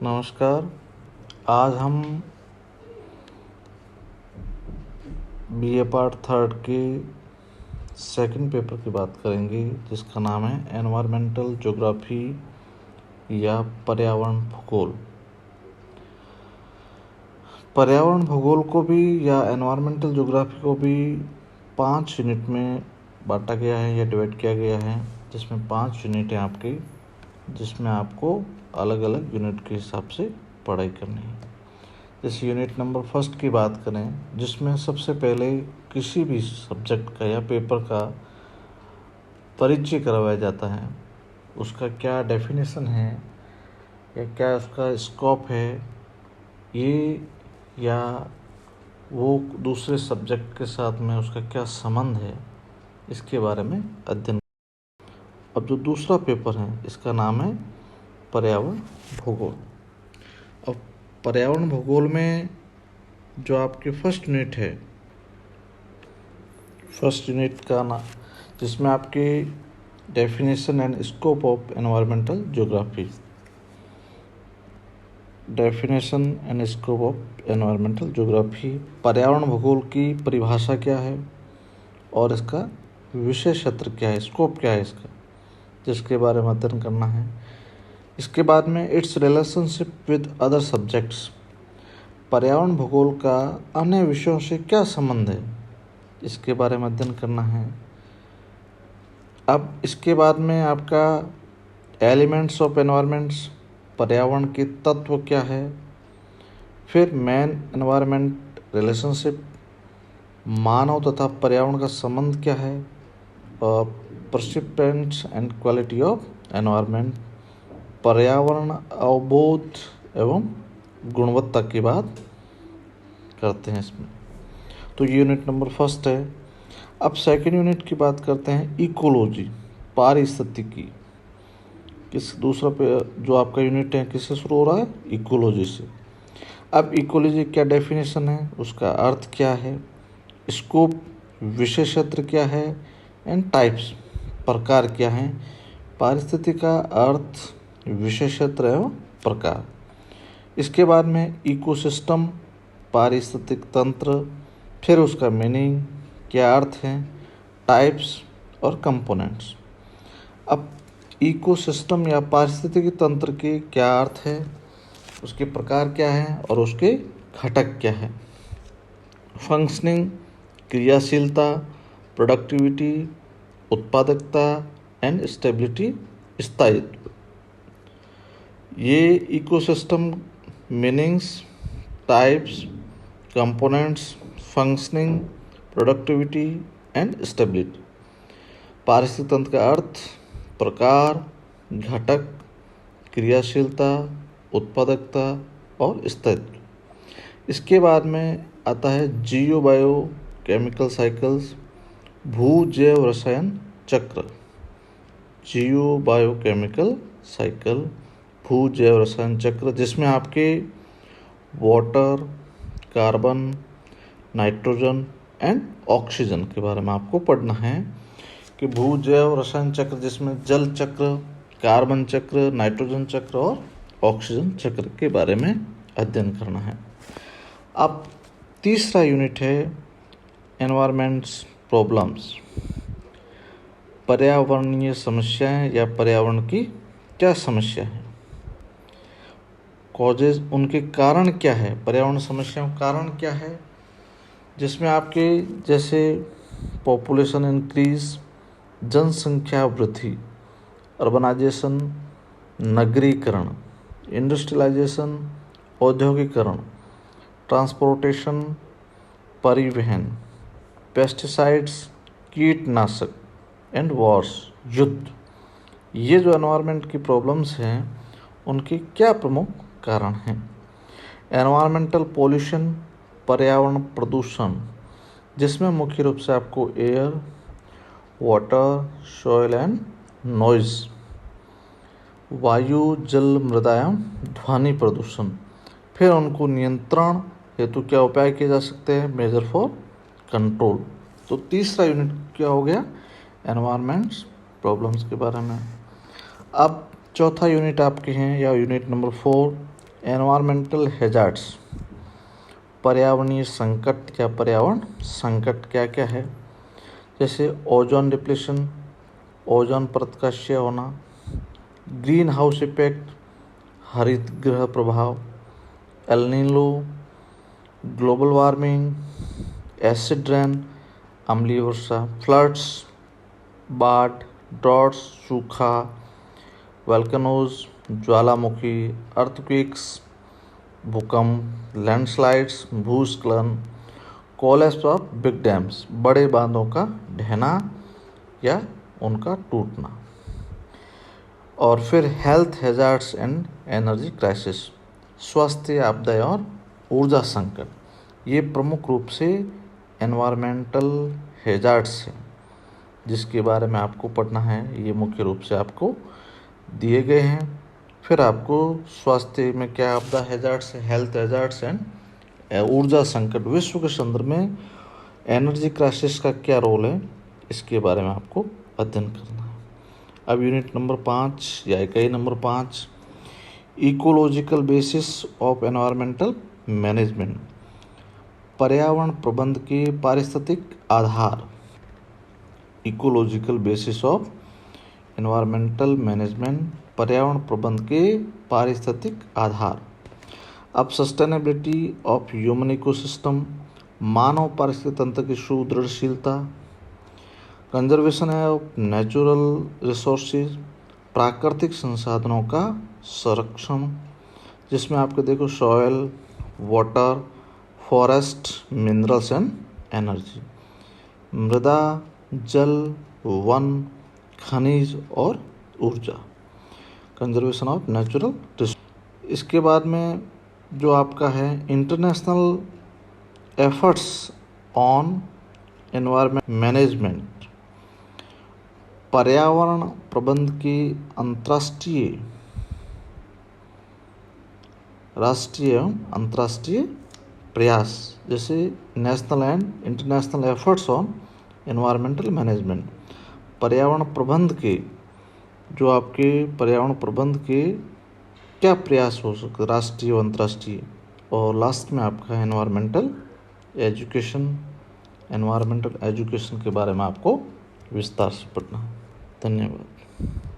नमस्कार। आज हम बीए पार्ट थर्ड के सेकंड पेपर की बात करेंगे, जिसका नाम है एनवायरमेंटल ज्योग्राफी या पर्यावरण भूगोल। पर्यावरण भूगोल को भी या एनवायरमेंटल ज्योग्राफी को भी 5 यूनिट में बांटा गया है या डिवाइड किया गया है, जिसमें 5 यूनिट हैं आपकी, जिसमें आपको अलग अलग यूनिट के हिसाब से पढ़ाई करनी है। जैसे यूनिट नंबर फर्स्ट की बात करें, जिसमें सबसे पहले किसी भी सब्जेक्ट का या पेपर का परिचय करवाया जाता है, उसका क्या डेफिनेशन है या क्या उसका स्कोप है, ये या वो दूसरे सब्जेक्ट के साथ में उसका क्या संबंध है, इसके बारे में अध्ययन। अब जो दूसरा पेपर है, इसका नाम है पर्यावरण भूगोल। अब पर्यावरण भूगोल में जो आपकी फर्स्ट यूनिट का नाम, जिसमें आपकी definition and scope of environmental geography, definition and scope of environmental geography, पर्यावरण भूगोल की परिभाषा क्या है और इसका विषय क्षेत्र क्या है, स्कोप क्या है इसका, जिसके बारे में अध्ययन करना है। इसके बाद में it's relationship with other subjects, पर्यावरण भूगोल का अन्य विषयों से क्या संबंध है, इसके बारे में अध्ययन करना है। अब इसके बाद में आपका एलिमेंट्स ऑफ एनवायरमेंट्स, पर्यावरण के तत्व क्या है। फिर मैन एनवायरमेंट रिलेशनशिप, मानव तथा पर्यावरण का संबंध क्या है। Persistence and quality of environment, पर्यावरण अवबोध एवं गुणवत्ता की बात करते हैं इसमें। तो ये यूनिट नंबर फर्स्ट है। अब सेकंड यूनिट की बात करते हैं, इकोलॉजी, पारिस्थितिकी। दूसरा जो आपका यूनिट है किससे शुरू हो रहा है, इकोलॉजी से। अब इकोलॉजी क्या डेफिनेशन है, उसका अर्थ क्या है, स्कोप विषय क्षेत्र क्या है, एंड टाइप्स प्रकार क्या हैं। पारिस्थितिकी का अर्थ, विषय क्षेत्र एवं प्रकार। इसके बाद में इकोसिस्टम, पारिस्थितिक तंत्र, फिर उसका मीनिंग क्या अर्थ है, टाइप्स और कंपोनेंट्स। अब इकोसिस्टम या पारिस्थितिकी तंत्र के क्या अर्थ है, उसके प्रकार क्या है और उसके घटक क्या है। फंक्शनिंग, क्रियाशीलता, प्रोडक्टिविटी, उत्पादकता एंड स्टेबिलिटी, स्थायित्व। ये ecosystem, meanings, types, components, functioning, productivity and stability. पारिस्थितिक तंत्र का अर्थ, प्रकार, घटक, क्रियाशीलता, उत्पादकता और स्थायित्व। इसके बाद में आता है जियो बायो केमिकल साइकिल्स, भू जैव रसायन चक्र। जियो बायो केमिकल साइकिल, भू जैव रसायन चक्र, जिसमें आपके water, carbon, nitrogen and oxygen के बारे में आपको पढ़ना है कि भू जैव रसायन चक्र, जिसमें जल चक्र, कार्बन चक्र, नाइट्रोजन चक्र और ऑक्सीजन चक्र के बारे में अध्ययन करना है। अब तीसरा यूनिट है एनवायरमेंट्स प्रॉब्लम्स, पर्यावरणीय समस्याएं या पर्यावरण की क्या समस्या है, कॉजेज, उनके कारण क्या है, पर्यावरण समस्याओं का कारण क्या है, जिसमें आपके जैसे पॉपुलेशन इंक्रीज, जनसंख्या वृद्धि, अर्बनाइजेशन, नगरीकरण, इंडस्ट्रियलाइजेशन, औद्योगिकरण, ट्रांसपोर्टेशन, परिवहन, पेस्टिसाइड्स, कीटनाशक एंड वॉर्स, युद्ध। ये जो एनवायरनमेंट की प्रॉब्लम्स हैं, उनके क्या प्रमुख कारण हैं। एनवायरमेंटल पॉल्यूशन, पर्यावरण प्रदूषण, जिसमें मुख्य रूप से आपको air, water, soil and noise, वायु, जल, मृदा एवं ध्वनि प्रदूषण। फिर उनको नियंत्रण हेतु क्या उपाय किए जा सकते हैं, मेजर फॉर कंट्रोल। तो तीसरा यूनिट क्या हो गया, एनवायरमेंट्स प्रॉब्लम्स के बारे में। अब चौथा यूनिट आपके हैं या यूनिट नंबर 4, एनवायरमेंटल हैजार्ड्स, पर्यावरणीय संकट या पर्यावरण संकट क्या क्या है, जैसे ओजोन डिप्लेशन, ओजोन परत का क्षय होना, ग्रीन हाउस इफेक्ट, हरित गृह प्रभाव, El Nino, global warming, acid rain, अम्लीय वर्षा, फ्लड्स, बाढ़, ड्रॉट्स, सूखा, वोल्केनोज, ज्वालामुखी, अर्थक्वेक्स, भूकंप, लैंडस्लाइड्स, भूस्खलन, कोलैप्स ऑफ बिग डैम्स, बड़े बांधों का ढहना या उनका टूटना। और फिर health hazards and energy crisis, स्वास्थ्य आपदाएं और ऊर्जा संकट, ये प्रमुख रूप से एनवायरमेंटल हैजार्ड्स हैं जिसके बारे में आपको पढ़ना है। ये मुख्य रूप से आपको दिए गए हैं। फिर आपको स्वास्थ्य में क्या आपदा हैजार्ड्स, हेल्थ हैजार्ड्स एंड ऊर्जा संकट, विश्व के संदर्भ में एनर्जी क्राइसिस का क्या रोल है, इसके बारे में आपको अध्ययन करना है। अब यूनिट नंबर 5 या इकाई number 5, ecological basis of environmental management, पर्यावरण प्रबंध के पारिस्थितिक आधार, ecological basis of environmental management, पर्यावरण प्रबंध के पारिस्थितिक आधार। अब सस्टेनेबिलिटी ऑफ ह्यूमन इकोसिस्टम, मानव पारिस्थितिक तंत्र की सुदृढ़शीलता, कंजर्वेशन ऑफ नेचुरल रिसोर्सेज, प्राकृतिक संसाधनों का संरक्षण, जिसमें आपको देखो soil, water, forest, minerals and energy, मृदा, जल, वन, खनिज और ऊर्जा, कंजर्वेशन ऑफ नेचुरल रिसोर्स। इसके बाद में जो आपका है international efforts on environment management, पर्यावरण प्रबंध के अंतर्राष्ट्रीय, राष्ट्रीय एवं अंतर्राष्ट्रीय प्रयास, जैसे national and international efforts on environmental management, पर्यावरण प्रबंध के, जो आपके पर्यावरण प्रबंध के क्या प्रयास हो सकते, राष्ट्रीय और अंतर्राष्ट्रीय। और लास्ट में आपका एनवायरमेंटल एजुकेशन, एनवायरमेंटल एजुकेशन के बारे में आपको विस्तार से पढ़ना है। धन्यवाद।